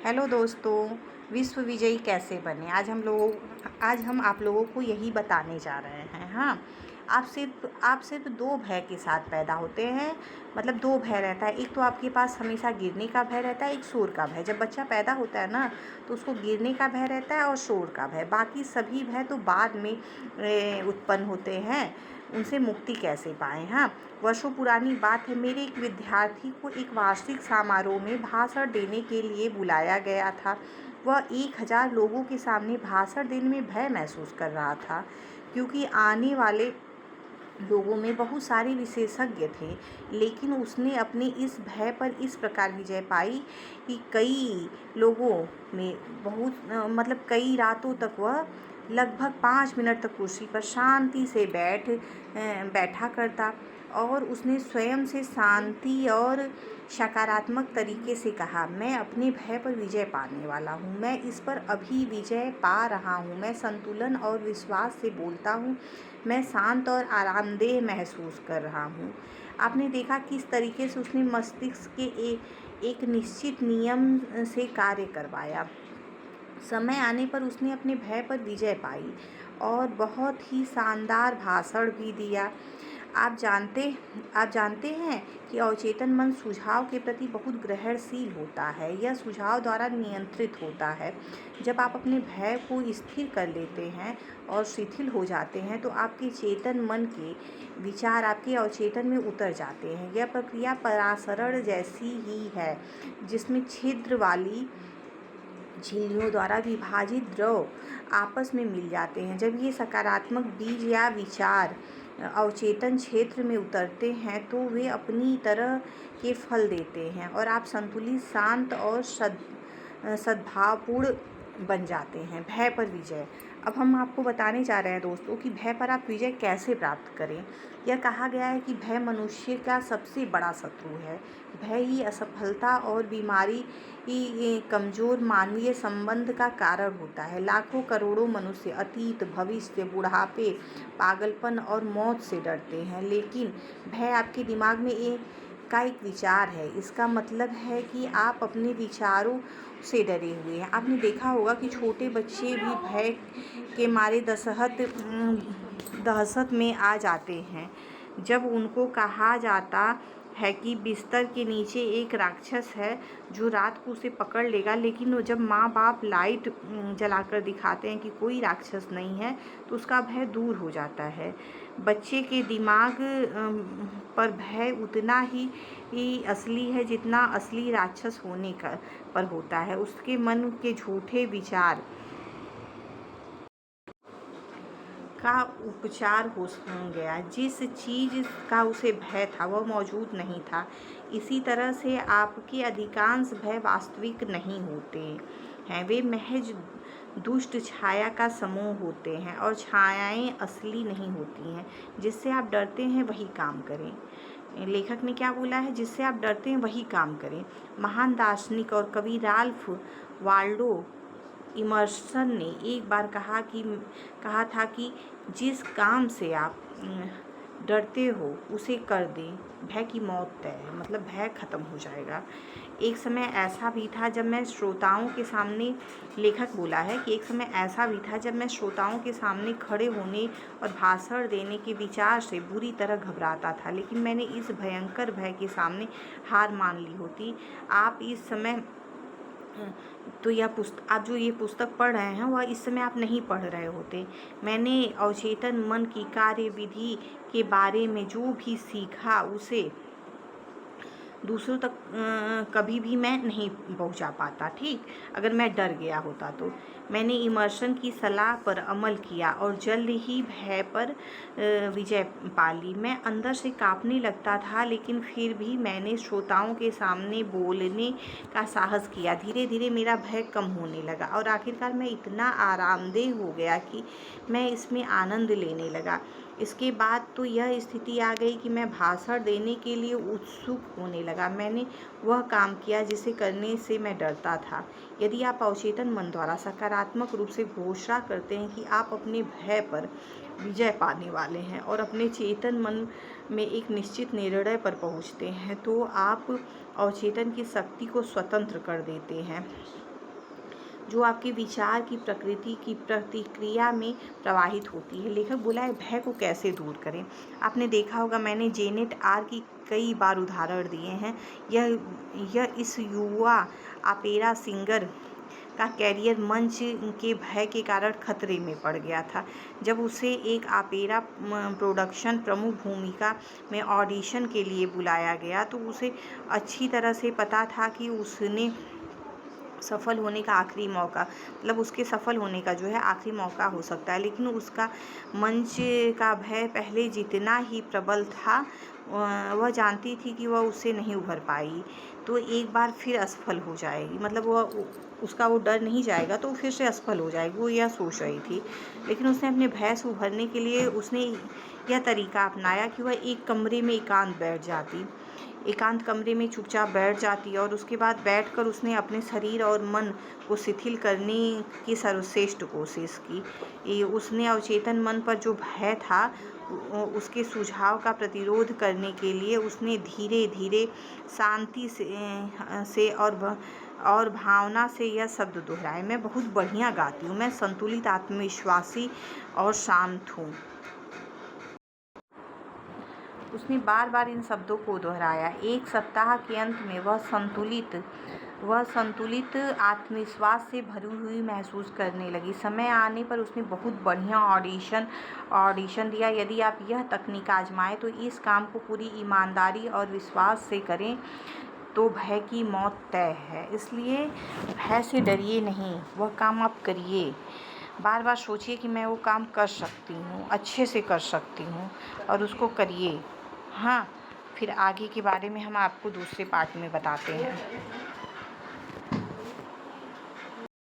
Hello दोस्तों, विश्व विजयी कैसे बने। आज हम आप लोगों को यही बताने जा रहे हैं। हाँ, आप सिर्फ दो भय के साथ पैदा होते हैं। मतलब दो भय रहता है। एक तो आपके पास हमेशा गिरने का भय रहता है, एक शोर का भय। जब बच्चा पैदा होता है ना, तो उसको गिरने का भय रहता है और शोर का भय। बाकी सभी भय तो बाद में उत्पन्न होते हैं। उनसे मुक्ति कैसे पाएँ। हाँ, वर्षों पुरानी बात है। मेरे एक विद्यार्थी को एक वार्षिक समारोह में भाषण देने के लिए बुलाया गया था। वह 1000 लोगों के सामने भाषण देने में भय महसूस कर रहा था, क्योंकि आने वाले लोगों में बहुत सारे विशेषज्ञ थे। लेकिन उसने अपने इस भय पर इस प्रकार विजय पाई कि कई लोगों में मतलब कई रातों तक वह लगभग 5 मिनट तक कुर्सी पर शांति से बैठा करता, और उसने स्वयं से शांति और सकारात्मक तरीके से कहा, मैं अपने भय पर विजय पाने वाला हूँ। मैं इस पर अभी विजय पा रहा हूँ। मैं संतुलन और विश्वास से बोलता हूँ। मैं शांत और आरामदेह महसूस कर रहा हूँ। आपने देखा किस तरीके से उसने मस्तिष्क के एक निश्चित नियम से कार्य करवाया। समय आने पर उसने अपने भय पर विजय पाई और बहुत ही शानदार भाषण भी दिया। आप जानते हैं कि अवचेतन मन सुझाव के प्रति बहुत ग्रहणशील होता है। यह सुझाव द्वारा नियंत्रित होता है। जब आप अपने भय को स्थिर कर लेते हैं और शिथिल हो जाते हैं, तो आपके चेतन मन के विचार आपके अवचेतन में उतर जाते हैं। यह प्रक्रिया परासरण जैसी ही है, जिसमें छिद्र वाली झिल्लियों द्वारा विभाजित द्रव आपस में मिल जाते हैं। जब ये सकारात्मक बीज या विचार अवचेतन क्षेत्र में उतरते हैं, तो वे अपनी तरह के फल देते हैं और आप संतुलित, शांत और सद्भावपूर्ण बन जाते हैं। भय पर विजय। अब हम आपको बताने जा रहे हैं दोस्तों कि भय पर आप विजय कैसे प्राप्त करें। यह कहा गया है कि भय मनुष्य का सबसे बड़ा शत्रु है। भय ही असफलता और बीमारी ये कमज़ोर मानवीय संबंध का कारण होता है। लाखों करोड़ों मनुष्य अतीत, भविष्य, बुढ़ापे, पागलपन और मौत से डरते हैं। लेकिन भय आपके दिमाग में एक विचार है। इसका मतलब है कि आप अपने विचारों से डरे हुए हैं। आपने देखा होगा कि छोटे बच्चे भी भय के मारे दहशत में आ जाते हैं। जब उनको कहा जाता है कि बिस्तर के नीचे एक राक्षस है जो रात को उसे पकड़ लेगा, लेकिन जब माँ बाप लाइट जलाकर दिखाते हैं कि कोई राक्षस नहीं है, तो उसका भय दूर हो जाता है। बच्चे के दिमाग पर भय उतना ही असली है जितना असली राक्षस होने पर होता है। उसके मन के झूठे विचार का उपचार हो गया। जिस चीज़ का उसे भय था वह मौजूद नहीं था। इसी तरह से आपके अधिकांश भय वास्तविक नहीं होते हैं। वे महज दुष्ट छाया का समूह होते हैं, और छायाएं असली नहीं होती हैं। जिससे आप डरते हैं वही काम करें। लेखक ने क्या बोला है? जिससे आप डरते हैं वही काम करें। महान दार्शनिक और कवि राल्फ वाल्डो इमर्सन ने एक बार कहा था कि जिस काम से आप डरते हो उसे कर दें, भय की मौत तय है। मतलब भय खत्म हो जाएगा। एक समय ऐसा भी था जब मैं श्रोताओं के सामने लेखक बोला है कि एक समय ऐसा भी था जब मैं श्रोताओं के सामने खड़े होने और भाषण देने के विचार से बुरी तरह घबराता था। लेकिन मैंने इस भयंकर भय के सामने हार मान ली होती। आप इस समय तो आप जो ये पुस्तक पढ़ रहे हैं वह इस समय आप नहीं पढ़ रहे होते। मैंने अवचेतन मन की कार्यविधि के बारे में जो भी सीखा उसे दूसरों तक कभी भी मैं नहीं पहुंचा पाता। ठीक, अगर मैं डर गया होता तो। मैंने इमर्सन की सलाह पर अमल किया और जल्द ही भय पर विजय पा ली। मैं अंदर से कांपने लगता था, लेकिन फिर भी मैंने श्रोताओं के सामने बोलने का साहस किया। धीरे धीरे मेरा भय कम होने लगा और आखिरकार मैं इतना आरामदेह हो गया कि मैं इसमें आनंद लेने लगा। इसके बाद तो यह स्थिति आ गई कि मैं भाषण देने के लिए उत्सुक होने लगा। मैंने वह काम किया जिसे करने से मैं डरता था। यदि आप अवचेतन मन द्वारा सकारात्मक रूप से घोषणा करते हैं कि आप अपने भय पर विजय पाने वाले हैं और अपने चेतन मन में एक निश्चित निर्णय पर पहुंचते हैं, तो आप अवचेतन की शक्ति को स्वतंत्र कर देते हैं। जो आपके विचार की प्रकृति की प्रतिक्रिया में प्रवाहित होती है। लेखक बोला है भय को कैसे दूर करें। आपने देखा होगा मैंने जेनेट आर की कई बार उदाहरण दिए हैं। यह इस युवा ऑपेरा सिंगर का कैरियर मंच के भय के कारण खतरे में पड़ गया था। जब उसे एक ऑपेरा प्रोडक्शन प्रमुख भूमिका में ऑडिशन के लिए बुलाया गया तो उसे अच्छी तरह से पता था कि उसने सफल होने का आखिरी मौका, मतलब उसके सफल होने का जो है आखिरी मौका हो सकता है, लेकिन उसका मंच का भय पहले जितना ही प्रबल था। वह जानती थी कि वह उससे नहीं उभर पाई तो एक बार फिर असफल हो जाएगी, मतलब उसका वो डर नहीं जाएगा तो फिर से असफल हो जाएगी, वो यह सोच रही थी। लेकिन उसने अपने भय से उभरने के लिए उसने यह तरीका अपनाया कि वह एक कमरे में एकांत कमरे में चुपचाप बैठ जाती और उसके बाद बैठकर उसने अपने शरीर और मन को शिथिल करने की सर्वश्रेष्ठ कोशिश की। उसने अवचेतन मन पर जो भय था उसके सुझाव का प्रतिरोध करने के लिए उसने धीरे धीरे शांति से और भावना से यह शब्द दोहराए, मैं बहुत बढ़िया गाती हूँ, मैं संतुलित, आत्मविश्वासी और शांत हूँ। उसने बार बार इन शब्दों को दोहराया। एक सप्ताह के अंत में वह संतुलित आत्मविश्वास से भरी हुई महसूस करने लगी। समय आने पर उसने बहुत बढ़िया ऑडिशन दिया। यदि आप यह तकनीक आजमाएं तो इस काम को पूरी ईमानदारी और विश्वास से करें तो भय की मौत तय है। इसलिए भय से डरिए नहीं, वह काम आप करिए। बार बार सोचिए कि मैं वो काम कर सकती हूँ, अच्छे से कर सकती हूँ, और उसको करिए। हाँ, फिर आगे के बारे में हम आपको दूसरे पार्ट में बताते हैं।